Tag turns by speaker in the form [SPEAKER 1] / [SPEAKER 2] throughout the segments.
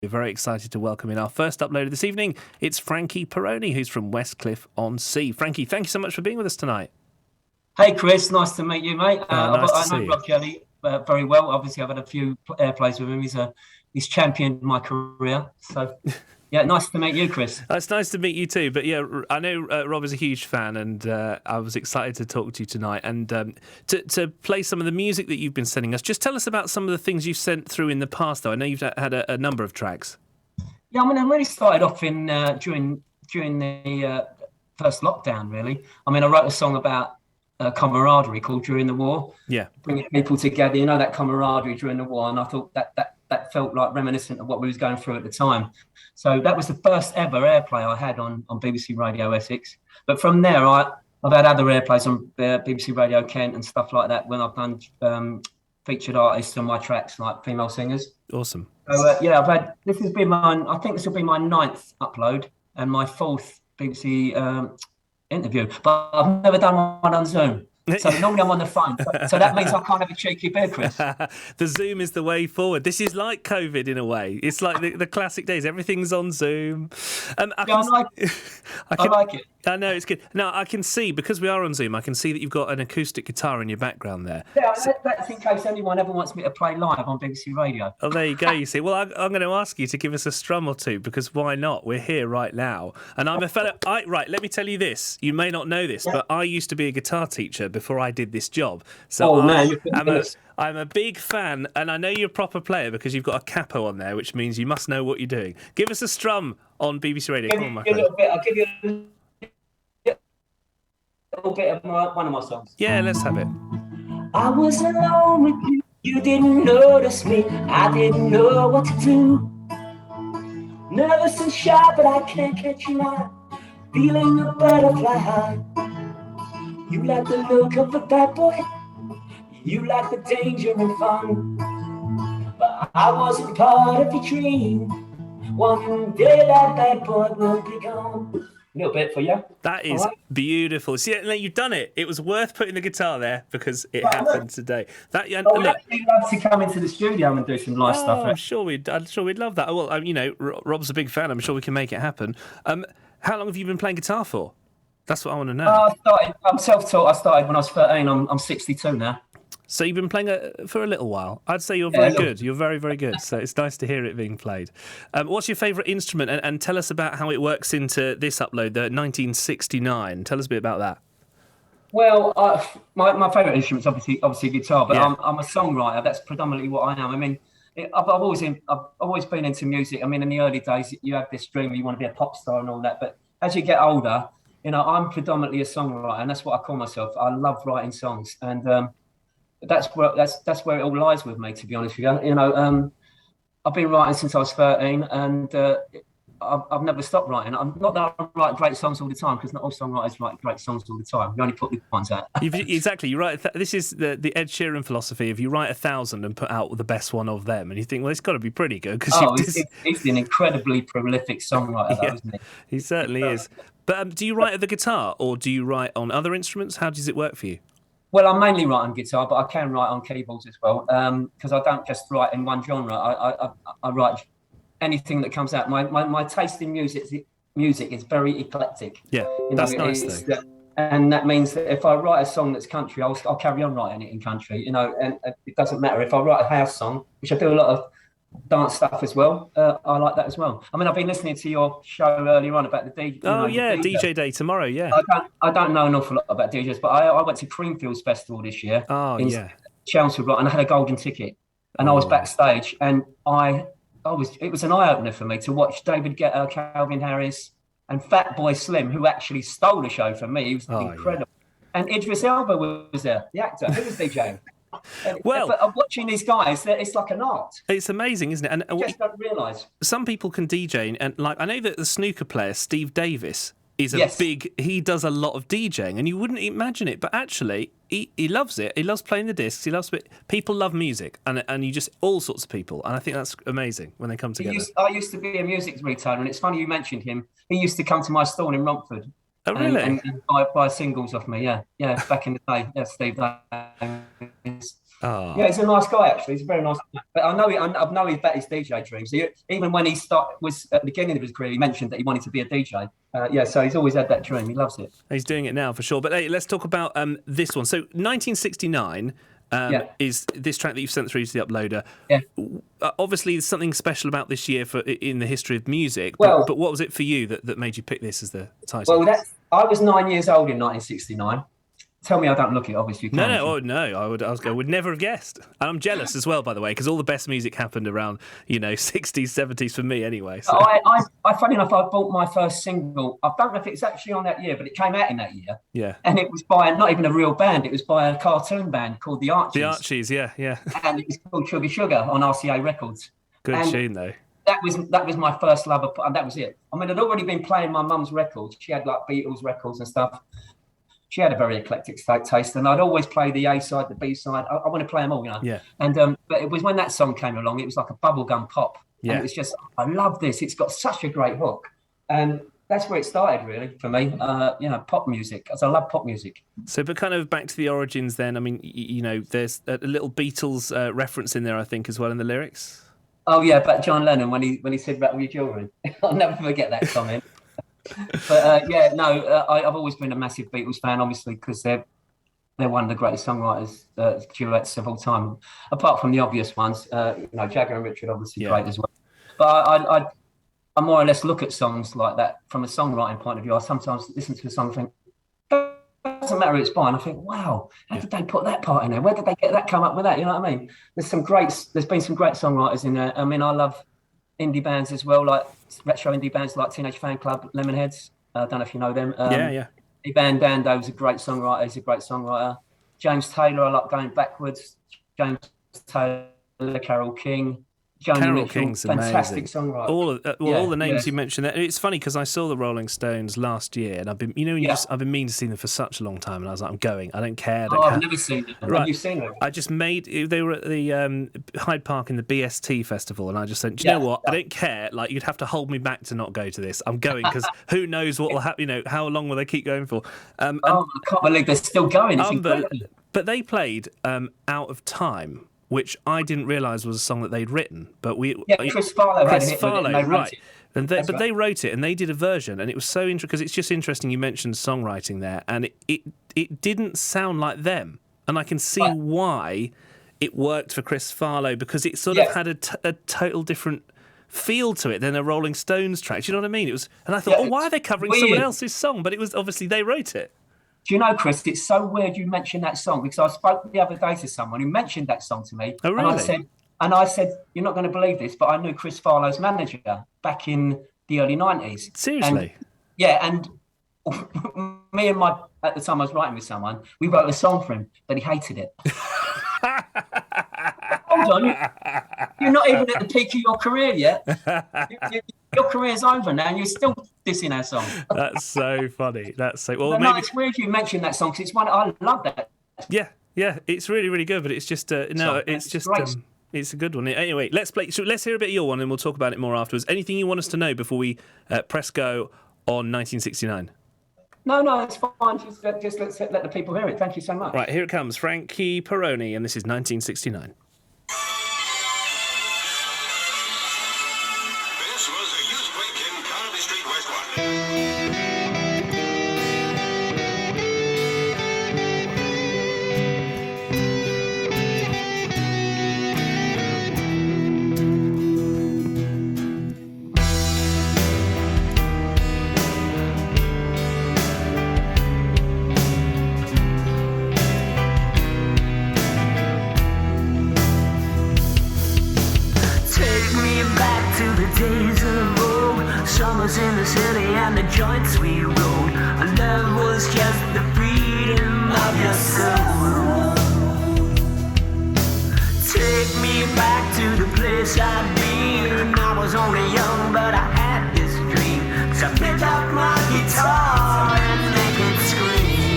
[SPEAKER 1] We're very excited to welcome in our first uploader this evening. It's Frankie Peroni, who's from Westcliff-on-Sea. Frankie, thank you so much for being with us tonight.
[SPEAKER 2] Hey, Chris. Nice to meet you, mate.
[SPEAKER 1] Nice to see
[SPEAKER 2] I know
[SPEAKER 1] you.
[SPEAKER 2] Rob Kelly very well. Obviously, I've had a few airplays with him. He's championed my career. So, yeah, nice to meet you, Chris.
[SPEAKER 1] It's nice to meet you too. But yeah, I know Rob is a huge fan, and I was excited to talk to you tonight and to play some of the music that you've been sending us. Just tell us about some of the things you've sent through in the past, though. I know you've had a number of tracks.
[SPEAKER 2] Yeah, I mean, I really started off in during the first lockdown. Really, I mean, I wrote a song about camaraderie called "During the War."
[SPEAKER 1] Yeah,
[SPEAKER 2] bringing people together. You know, that camaraderie during the war, and I thought that felt like reminiscent of what we was going through at the time. So that was the first ever airplay I had on BBC Radio Essex. But from there, I've had other airplays on BBC Radio Kent and stuff like that when I've done featured artists on my tracks, like female singers.
[SPEAKER 1] Awesome.
[SPEAKER 2] So yeah, I think this will be my 9th upload and my 4th BBC interview. But I've never done one on Zoom. So normally I'm on the phone. So that means I can't have a cheeky beer, Chris.
[SPEAKER 1] The Zoom is the way forward. This is like COVID in a way. It's like the classic days. Everything's on Zoom. I
[SPEAKER 2] like it.
[SPEAKER 1] I know, it's good. Now, I can see, because we are on Zoom, I can see that you've got an acoustic guitar in your background there.
[SPEAKER 2] Yeah, that's in case anyone ever wants me to play live on BBC Radio.
[SPEAKER 1] Oh, there you go, you see. Well, I'm going to ask you to give us a strum or two, because why not? We're here right now. And I'm a fellow... Right, let me tell you this. You may not know this, but I used to be a guitar teacher before I did this job. So I'm a big fan, and I know you're a proper player because you've got a capo on there, which means you must know what you're doing. Give us a strum on BBC Radio. Come on, my friend.
[SPEAKER 2] I'll give you a little bit of one of my songs.
[SPEAKER 1] Yeah, let's have it.
[SPEAKER 2] I was alone with you. You didn't notice me. I didn't know what to do. Nervous and shy, but I can't catch you out. Feeling a butterfly high. You like the look of a bad boy. You like the danger and fun. But I wasn't part of your dream. One day that bad boy will be gone. A little bit for you.
[SPEAKER 1] That is beautiful. See, you've done it. It was worth putting the guitar there because it happened today.
[SPEAKER 2] I'd love to come into the studio and do some live stuff.
[SPEAKER 1] I'm sure we'd love that. Well, you know, Rob's a big fan. I'm sure we can make it happen. How long have you been playing guitar for? That's what I want to know.
[SPEAKER 2] I'm self-taught. I started when I was 13. I'm 62 now.
[SPEAKER 1] So you've been playing for a little while. I'd say you're very good. You're very, very good. So it's nice to hear it being played. What's your favourite instrument? And tell us about how it works into this upload, the 1969. Tell us a bit about that.
[SPEAKER 2] Well, my favourite instrument is obviously guitar, but yeah. I'm a songwriter. That's predominantly what I am. I mean, I've always been into music. I mean, in the early days, you have this dream you want to be a pop star and all that. But as you get older, you know, I'm predominantly a songwriter, and that's what I call myself. I love writing songs, and that's where it all lies with me, to be honest with you. You know, I've been writing since I was 13, and I've never stopped writing. Not that I write great songs all the time, because not all songwriters write great songs all the time. You only put the ones out.
[SPEAKER 1] Exactly. You write. This is the Ed Sheeran philosophy. If you write 1,000 and put out the best one of them, and you think, well, it's got to be pretty good.
[SPEAKER 2] He's an incredibly prolific songwriter, though, isn't he?
[SPEAKER 1] He certainly is. But do you write at the guitar, or do you write on other instruments? How does it work for you?
[SPEAKER 2] Well, I mainly write on guitar, but I can write on keyboards as well, because I don't just write in one genre. I write anything that comes out. My taste in music is very eclectic.
[SPEAKER 1] Yeah, that's nice though.
[SPEAKER 2] And that means that if I write a song that's country, I'll carry on writing it in country. You know, and it doesn't matter if I write a house song, which I do a lot of dance stuff as well. I like that as well. I mean, I've been listening to your show earlier on about the DJ.
[SPEAKER 1] DJ Day tomorrow. Yeah,
[SPEAKER 2] I don't know an awful lot about DJs, but I went to Creamfields Festival this year. In Chelmsford, and I had a golden ticket, and I was backstage, and it was an eye opener for me to watch David Guetta, Calvin Harris, and Fatboy Slim, who actually stole the show from me. He was incredible, and Idris Elba was there, the actor who was DJing. But I'm watching these guys, it's like an art.
[SPEAKER 1] It's amazing, isn't it? And
[SPEAKER 2] I just don't realise.
[SPEAKER 1] Some people can DJ, and like I know that the snooker player Steve Davis is he does a lot of DJing, and you wouldn't imagine it, but actually he loves it. He loves playing the discs. He loves it. People love music, and you just all sorts of people, and I think that's amazing when they come together.
[SPEAKER 2] I used to be a music retailer, and it's funny you mentioned him. He used to come to my store in Romford.
[SPEAKER 1] Oh, really?
[SPEAKER 2] And buy singles off me, yeah, back in the day, Steve Davis. Yeah, he's a nice guy, actually. He's a very nice guy. But I know he's about his DJ dreams. Even when was at the beginning of his career, he mentioned that he wanted to be a DJ. So he's always had that dream. He loves it.
[SPEAKER 1] He's doing it now for sure. But hey, let's talk about this one. So 1969 is this track that you've sent through to the uploader.
[SPEAKER 2] Yeah.
[SPEAKER 1] Obviously, there's something special about this year in the history of music. But what was it for you that made you pick this as the title?
[SPEAKER 2] Well, I was 9 years old in 1969. Tell me I don't look it, obviously.
[SPEAKER 1] No. I would never have guessed. And I'm jealous as well, by the way, because all the best music happened around, 60s, 70s for me anyway. So.
[SPEAKER 2] Funny enough, I bought my first single. I don't know if it's actually on that year, but it came out in that year.
[SPEAKER 1] Yeah.
[SPEAKER 2] And it was by not even a real band. It was by a cartoon band called The Archies.
[SPEAKER 1] The Archies, yeah.
[SPEAKER 2] And it was called Sugar Sugar on RCA Records.
[SPEAKER 1] Good tune, though.
[SPEAKER 2] That was my first love, and that was it. I mean, I'd already been playing my mum's records. She had like Beatles records and stuff. She had a very eclectic taste, and I'd always play the A side, the B side. I want to play them all,
[SPEAKER 1] Yeah.
[SPEAKER 2] And but it was when that song came along, it was like a bubblegum pop. Yeah. And it was just, I love this. It's got such a great hook, and that's where it started, really, for me. Pop music, because I love pop music.
[SPEAKER 1] So, but kind of back to the origins, then. I mean, there's a little Beatles reference in there, I think, as well in the lyrics.
[SPEAKER 2] Oh yeah, about John Lennon when he said about all your children. I'll never forget that comment. But I've always been a massive Beatles fan, obviously, because they're one of the greatest songwriters, duets of all time. Apart from the obvious ones, Jagger and Richard, obviously great as well. But I more or less look at songs like that from a songwriting point of view. I sometimes listen to a song and think, doesn't matter who it's by, and I think, wow, how did they put that part in there? Where did they get that, come up with that? You know what I mean? There's been some great songwriters in there. I mean, I love indie bands as well, like retro indie bands like Teenage Fan Club, Lemonheads. I don't know if you know them. Van Dando is a great songwriter. He's a great songwriter. James Taylor, I like going backwards. James Taylor, Carole King.
[SPEAKER 1] Carole King's
[SPEAKER 2] fantastic
[SPEAKER 1] amazing.
[SPEAKER 2] Songwriter.
[SPEAKER 1] All the names you mentioned there. It's funny because I saw the Rolling Stones last year, and I've been, I've been meaning to see them for such a long time, and I was like, I'm going. I don't care.
[SPEAKER 2] I've never seen them.
[SPEAKER 1] Right.
[SPEAKER 2] Have you seen them?
[SPEAKER 1] I just they were at the Hyde Park in the BST festival, and I just said, do you know what? I don't care. Like, you'd have to hold me back to not go to this. I'm going because who knows what will happen? How long will they keep going for?
[SPEAKER 2] I can't believe they're still going. It's incredible.
[SPEAKER 1] But they played Out of Time, which I didn't realise was a song that they'd written. But
[SPEAKER 2] Chris Farlow had a hit with it, and they wrote it.
[SPEAKER 1] They wrote it and they did a version, and it was so interesting because it's just interesting. You mentioned songwriting there, and it didn't sound like them, and I can see why it worked for Chris Farlow, because it sort of had a total different feel to it than a Rolling Stones track. Do you know what I mean? It was, and I thought, why are they covering someone else's song? But it was obviously they wrote it.
[SPEAKER 2] Do you know, Chris, it's so weird you mentioned that song, because I spoke the other day to someone who mentioned that song to me.
[SPEAKER 1] Oh, really?
[SPEAKER 2] And I said, you're not going to believe this, but I knew Chris Farlow's manager back in the early 90s.
[SPEAKER 1] Seriously?
[SPEAKER 2] And me and at the time I was writing with someone, we wrote a song for him, but he hated it. Hold on, you're not even at the peak of your career yet. Your career's over now, and you're still dissing our song.
[SPEAKER 1] That's so funny. That's so well.
[SPEAKER 2] No, it's weird you mentioned that song, because it's one I love that.
[SPEAKER 1] Yeah, it's really, really good. But it's just it's a good one. Anyway, let's hear a bit of your one, and we'll talk about it more afterwards. Anything you want us to know before we press go on 1969?
[SPEAKER 2] No, it's fine. Just let the people hear it. Thank you so much.
[SPEAKER 1] Right, here it comes. Frankie Peroni, and this is 1969.
[SPEAKER 3] This was a huge quake in Carnaby Street, West London.
[SPEAKER 4] In the city and the joints we rode, love was just the freedom of your soul. Take me back to the place I'd been. I was only young, but I had this dream to pick up my guitar and make it scream.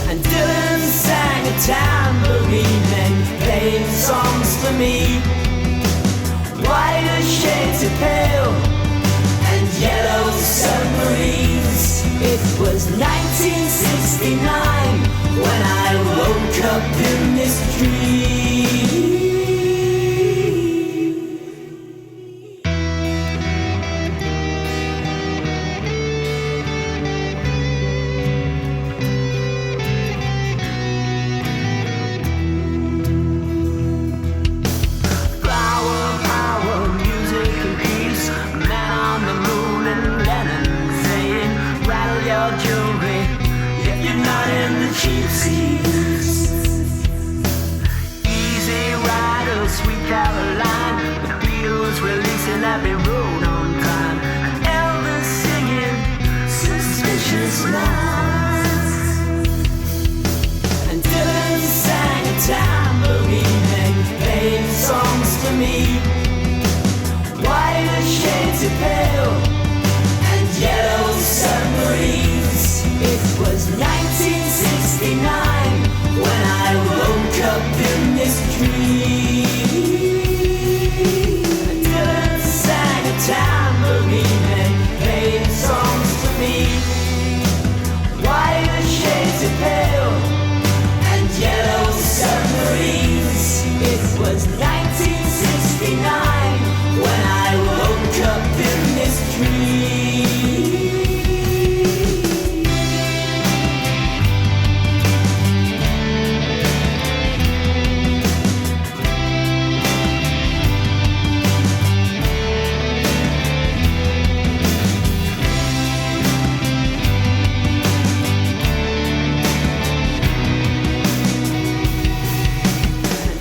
[SPEAKER 4] And Dylan sang a tambourine and played songs for me. Whiter shades of pale and yellow submarines. It was 1969 when I woke woke up in this dream. Flower power, music and peace. Man on the moon and Lennon saying, rattle your jewelry if you're not in the cheap seats. Easy Rider, Sweet Caroline, the Beatles releasing Abbey Road on time, and Elvis singing suspicious lines, and Dylan sang a tambourine and played songs to me. White shades of pale and yellow submarines. It was 1969 when I woke up in this dream. Dylan sang a tambourine and played songs to me. White shades of pale and yellow submarines. It was 1969 when I woke up in this dream.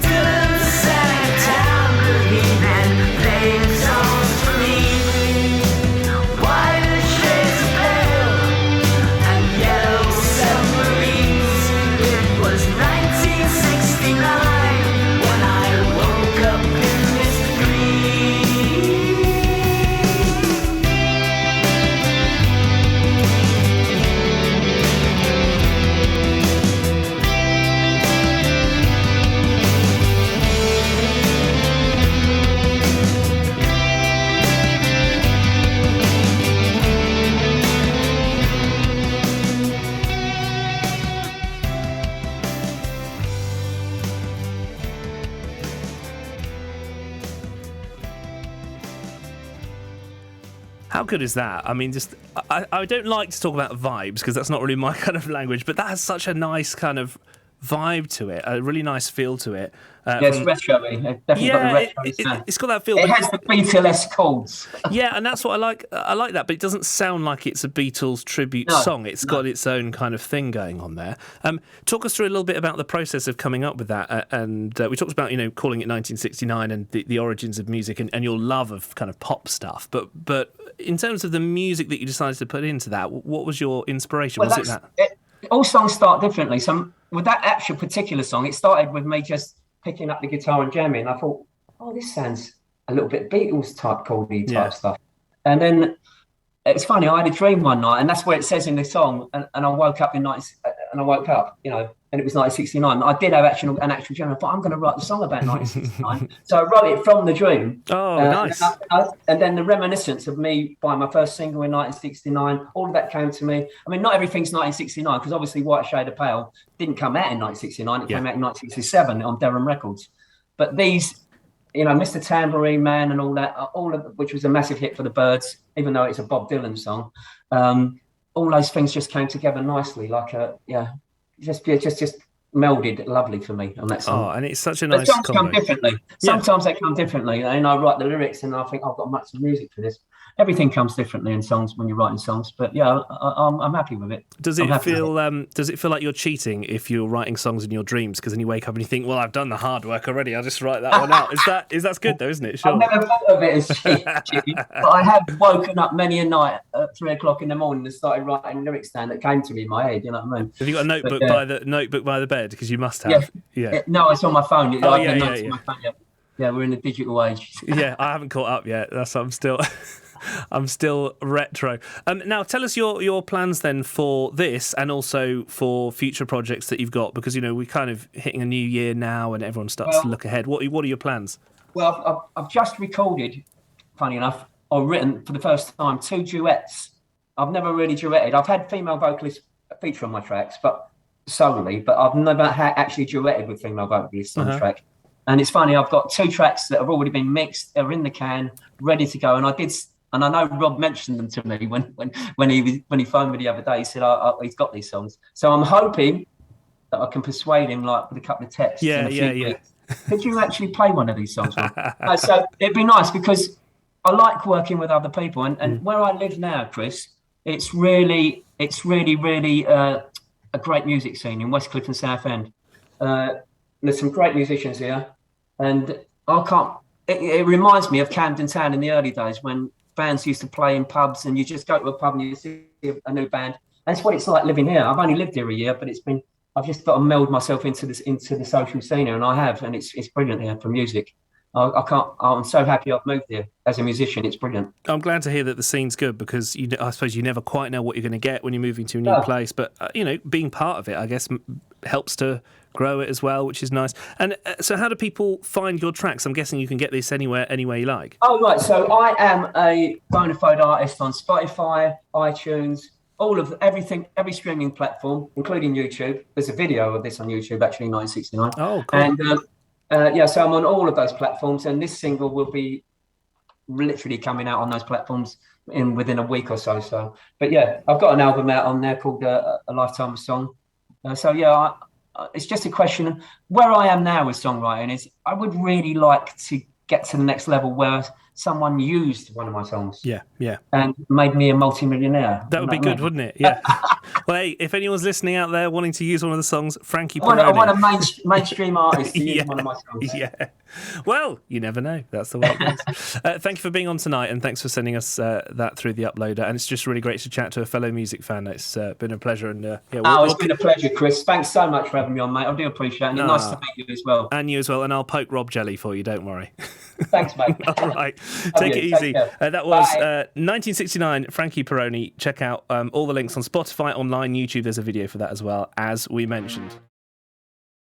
[SPEAKER 4] Dylan sang a tambourine and played songs for me. White shades of pale and yellow submarines. It was 1969 when I woke up in this dream.
[SPEAKER 1] How good is that? I mean, just I don't like to talk about vibes because that's not really my kind of language, but that has such a nice kind of vibe to it, a really nice feel to it.
[SPEAKER 2] Yeah, it's retro-y. It's definitely got the retro sound.
[SPEAKER 1] It's got that feel.
[SPEAKER 2] It
[SPEAKER 1] but
[SPEAKER 2] has the Beatles chords.
[SPEAKER 1] yeah, and that's what I like. I like that, but it doesn't sound like it's a Beatles tribute song. It's got its own kind of thing going on there. Talk us through a little bit about the process of coming up with that, and we talked about calling it 1969 and the origins of music and your love of kind of pop stuff. But in terms of the music that you decided to put into that, what was your inspiration?
[SPEAKER 2] Well,
[SPEAKER 1] was it that?
[SPEAKER 2] All songs start differently. So with that actual particular song, it started with me just picking up the guitar and jamming. I thought, oh, this sounds a little bit Beatles type chordy type stuff. And then it's funny, I had a dream one night, and that's where it says in the song, and I woke up and it was 1969. I did have an actual dream. I thought, I'm going to write the song about 1969. So I wrote it from the dream.
[SPEAKER 1] Oh, nice.
[SPEAKER 2] And then the reminiscence of me buying my first single in 1969, all of that came to me. I mean, not everything's 1969, because obviously White Shade of Pale didn't come out in 1969. It came out in 1967 on Durham Records. But these, Mr. Tambourine Man and all that, which was a massive hit for the Byrds, even though it's a Bob Dylan song, all those things just came together nicely, just melded lovely for me on that song.
[SPEAKER 1] Oh, and it's such a nice
[SPEAKER 2] songs
[SPEAKER 1] combo.
[SPEAKER 2] come differently. Sometimes they come differently, and I write the lyrics and I think I've got much music for this. Everything comes differently in songs when you're writing songs, but yeah, I'm happy with it.
[SPEAKER 1] Does it feel like you're cheating if you're writing songs in your dreams? Because then you wake up and you think, well, I've done the hard work already. I'll just write that one out. That's good though, isn't it? Sure.
[SPEAKER 2] I've never thought of it as cheating, but I have woken up many a night at 3 o'clock in the morning and started writing lyrics down that came to me in my head. You know what I mean?
[SPEAKER 1] Have you got a notebook by the bed? Because you must have. Yeah.
[SPEAKER 2] No, it's on my phone.
[SPEAKER 1] Oh,
[SPEAKER 2] yeah. My phone, yeah, we're in the digital age.
[SPEAKER 1] Yeah, I haven't caught up yet. I'm still retro. Now, tell us your plans then for this and also for future projects that you've got, because we're kind of hitting a new year now and everyone starts to look ahead. What are your plans?
[SPEAKER 2] Well, I've just recorded, funny enough, or written for the first time 2 duets. I've never really duetted. I've had female vocalists feature on my tracks, but solely, but I've never actually duetted with female vocalists on track. And it's funny, I've got 2 tracks that have already been mixed, they're in the can, ready to go. And I know Rob mentioned them to me when he phoned me the other day. He said he's got these songs. So I'm hoping that I can persuade him, like, with a couple of texts.
[SPEAKER 1] Yeah.
[SPEAKER 2] Could you actually play one of these songs? So it'd be nice, because I like working with other people. And where I live now, Chris, it's really a great music scene in Westcliff and Southend. There's some great musicians here, and it reminds me of Camden Town in the early days when bands used to play in pubs, and you just go to a pub and you see a new band. That's what it's like living here. I've only lived here a year, but I've just got to meld myself into the social scene here, and I have, and it's brilliant here for music. I'm so happy I've moved here as a musician. It's brilliant.
[SPEAKER 1] I'm glad to hear that the scene's good, because I suppose you never quite know what you're going to get when you're moving to a new place. But, being part of it, I guess, helps to grow it as well, which is nice. And so how do people find your tracks? I'm guessing you can get this anywhere you like.
[SPEAKER 2] Oh, right. So I am a bona fide artist on Spotify, iTunes, everything, every streaming platform, including YouTube. There's a video of this on YouTube, actually, 1969.
[SPEAKER 1] Oh, cool.
[SPEAKER 2] And so I'm on all of those platforms, and this single will be literally coming out on those platforms within a week or so. But yeah, I've got an album out on there called A Lifetime of Song. It's just a question of where I am now with songwriting. Is I would really like to get to the next level where someone used one of my songs.
[SPEAKER 1] Yeah.
[SPEAKER 2] And made me a multi-millionaire.
[SPEAKER 1] That would be good, wouldn't it? Yeah. Well, hey, if anyone's listening out there wanting to use one of the songs, Frankie Peroni.
[SPEAKER 2] I want a mainstream artist to use one of my songs.
[SPEAKER 1] Yeah. Well, you never know. That's the way it goes. Thank you for being on tonight, and thanks for sending us that through the uploader. And it's just really great to chat to a fellow music fan. It's been a pleasure. And
[SPEAKER 2] it's been a pleasure, Chris. Thanks so much for having me on, mate. I do appreciate it. And nice to meet you as well.
[SPEAKER 1] And you as well. And I'll poke Rob Jelly for you. Don't worry.
[SPEAKER 2] Thanks, mate.
[SPEAKER 1] All right. Take it easy. That was 1969, Frankie Peroni. Check out all the links on Spotify, online, YouTube. There's a video for that as well, as we mentioned.